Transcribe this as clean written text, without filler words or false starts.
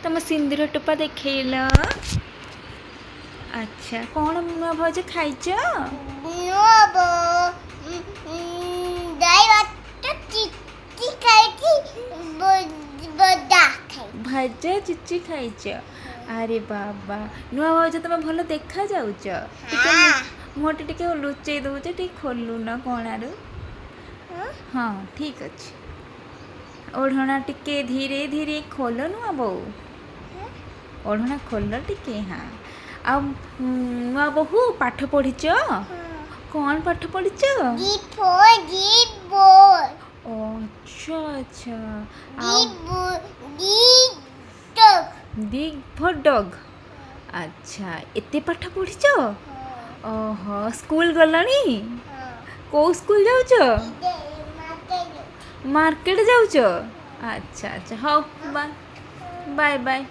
तुम सिंदूर टोपा देखल। अच्छा कौन नुआ भाज खाइच? भजा चिची खाइच। अरे बाबा नुआ भाज तुम भल देखा जाउच। मुहटी टिके लुचेई दउच टिके खोलु न कोणारू। हाँ ठीक अच्छे। ओढ़ना टिके धीरे धीरे खोलो नुआ बो। ओढ़ना खोल टिके। हाँ आ नुआ बहु पाठ पढ़ीच? कौन पाठ पढ़ीच? अच्छा अच्छा दिग फॉर डॉग। अच्छा एते पाठ पढ़ीच? ओहो स्कूल गलनी? को स्कूल जाउच? मार्केट जाउच? अच्छा अच्छा हाँ बाय बाय बाय।